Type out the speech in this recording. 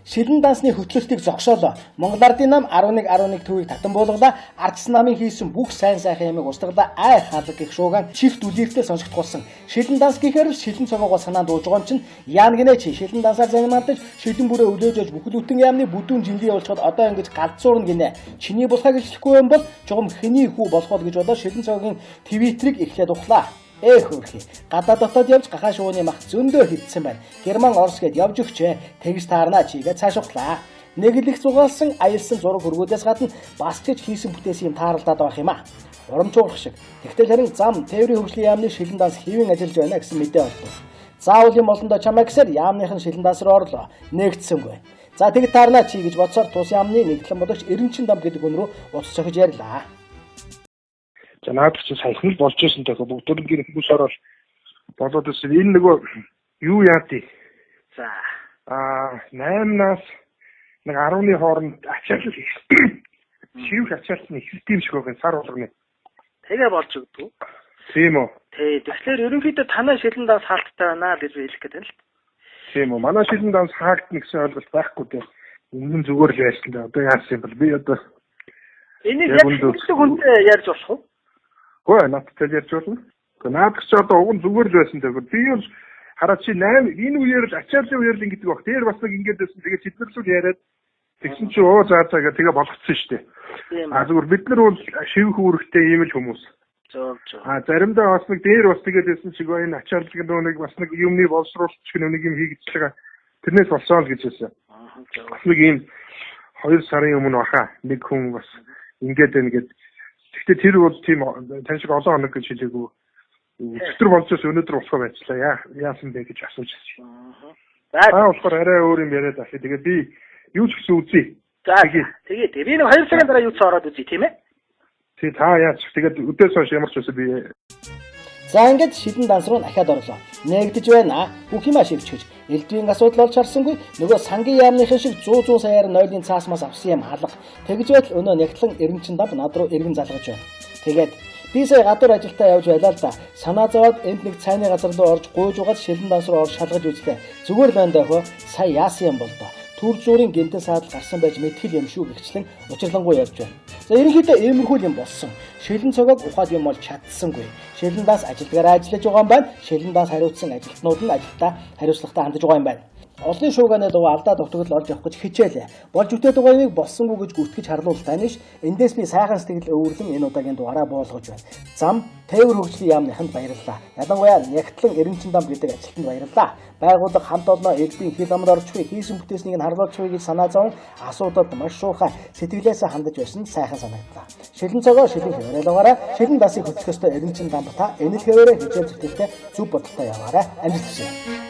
Шилэн дансны хөтлөлтийг зогсоолоо. Монгол Ардын нам 11 төвийг татан буулгалаа. Ардс намын хийсэн бүх сайн сайхан ямиг устгалаа. Ай хаалга гэх шууган чифт үлээртэй сонсогдуулсан. Шилэн данс гэхээр шилэн цогоогоо санаанд ууж байгаа юм чинь яан гинэ чи шилэн дансаар занимаадаж шилэн бүрээ өлөөж аж бүхэл бүтэн яамны бүдүүн жилийн явуулчихад одоо ингэж галзуурна гинэ. Чиний болохыг хэлэхгүй юм бол жогом хэний хүү болох бол гэж бодоод шилэн цогогийн твиттерийг эхлээд ухлаа. Хөрхи. Гадаа дотоод явж гахаа шууны мах зөндөө хитсэн байна. Герман Орос гэд явж өгчээ. Тэгж таарнаа чигээ цааш ухлаа. Нэглэх зугаалсан аялсан зураг хөргүүдээс гадна бас ч хийсэн бүтээсэн юм тааралдаад байх юм аа. Урамчуурах шиг. Тэгтэл харин зам тээврийн хөгжлийн яамны шилэн данс хэвэн ажиллаж байна гэсэн мэдээ олдов. Заавал юм болондоо чамаа гэсээр яамныхан шилэн данс руу орлоо. Нэгдсэнгүй. За тэгж таарнаа чи гэж бодсоор тус яамны нэгтлэн бодогч Эренчин дам гэдэг хүн рүү утас цохиж ярьлаа. За наад чи саяхан л болж ирсэн тохиол бүгдөрөнгийн хүмүүс орол болоод ирсэн. Энэ нөгөө юу яадыг. За 8-наас 10-ны хооронд ачаалал шивх ачааллын ихтэй шиг байгаа сар болгоны. Тэгээ болж өгдөг. Тийм үү. Тэгэхээр ерөнхийдөө танай шилэн данс хаалттай байна гэж хэлэх гэдэг нь л. Тийм үү. Манай шилэн данс хаагдна гэсэн ойлголт байхгүй дээ. Өмнө нь зүгээр л байсан дээ. Одоо яасан юм бол би одоо энийг яг хүнтэй ярьж болох уу? Хөөе, надтай ярьж болно. Наад ч одоо уг нь зүгээр л байсан дээр. Би юу хараа чи 8 энэ үеэр л ачааллын үеэр л ингэдэг баг. Дээр бас нэг ингэж байсан. Тэгээ тэднэрсүүл яриад тэгсэн чи заа гээ тэгээ болгоцсон шүү дээ. Зүгээр бид нар бол шивх үүрэгтэй ийм л хүмүүс. Зөв. Заримдаа бас нэг дээр бас тэгээд байсан шиг энэ ачааллын нэг бас нэг юмны боловсруулалт гэх нэг юм хийгдэж байгаа. Тэрнээс болсон л гэж хэлсэн. Бас нэг ийм 2 сарын өмнө баха нэг хүн бас ингэж нэгэд. Гэхдээ тэр бол тийм тань шиг олон хоног гэж хэлээгүй. Өчтөр болжоос өнөөдөр болохоо байцлаа. Яасан бэ гэж асууж байна. За болохоор арай өөр юм яриад ахи. Тэгээд би юу ч гэсэн үзье. За тэгээд би нэг 2 цагийн дараа юу ч ороод үзье тийм ээ. Тий та яач тэгээд өдөөс хойш ямар ч үсэн би. За ингээд шилэн данс руу дахиад орлоо. Нэгдэж байна. Бүх юм ашиглаж. Элдвийн асуудал болж харсангүй нөгөө сангийн яамныхын шиг 100 саяар нойлын цаасмаас авсан юм халах. Тэгж байтал өнөө нэгтлэн Эренчин дам над руу эргэн залгаж байна. Тэгээд би сая гадуур ажилдаа явж байлаа л да. Санаа зовоод энд нэг цайны газар руу орж гуйж угаад шилэн данс руу орж шалгаж үзлээ. Зүгээр байна даа. Сая яасан юм бол доо. Түр зуурын гинтэн саадал гарсан байж мэдхэл юм шүү гихчлэн учирлангуй явж байна. За ерөнхийдөө иймэрхүү юм болсон. Шилэн цогог ухаад юм бол чадсангүй. Шилэн данс ажилдгаараа ажиллаж байгаа юм байна. Шилэн данс хариуцсан ажилтнууд нь ажилдаа хариуцлагатай хандаж байгаа юм байна. Олон шуугааны дуу алдаа дутагдал олж явах гэж хичээлээ. Болж үтээд байгаа юмыг болсонгүй гэж гүтгэж харлуул тань ш. Эндээс би сайхан сэтгэл өвөрлөн энэ удаагийн дугаараа буулгаж байна. Зам тээвэр хөгжлийн яамныханд баярлалаа. Ялангуяа Нягтлан Эренчин дам гэдэг ажилтнанд баярлалаа. Байгууллага хамт олноо элбийн хил амд орчихвээ хийсэн бүтээснийг нь харуулчихвээ гэж санаа зовн асуудалд маш шуурхай сэтгэлээсээ хандаж байсан сайхан санагдлаа. Шилэн цогоо шилэн хэвээрэлгаараа шилэн дасыг хөтлөх ёстой Эренчин дам бата энэ л хэвээрээ хичээл зүтгэлтэй зүв бодолтой яваарай. Амжилт хүсье.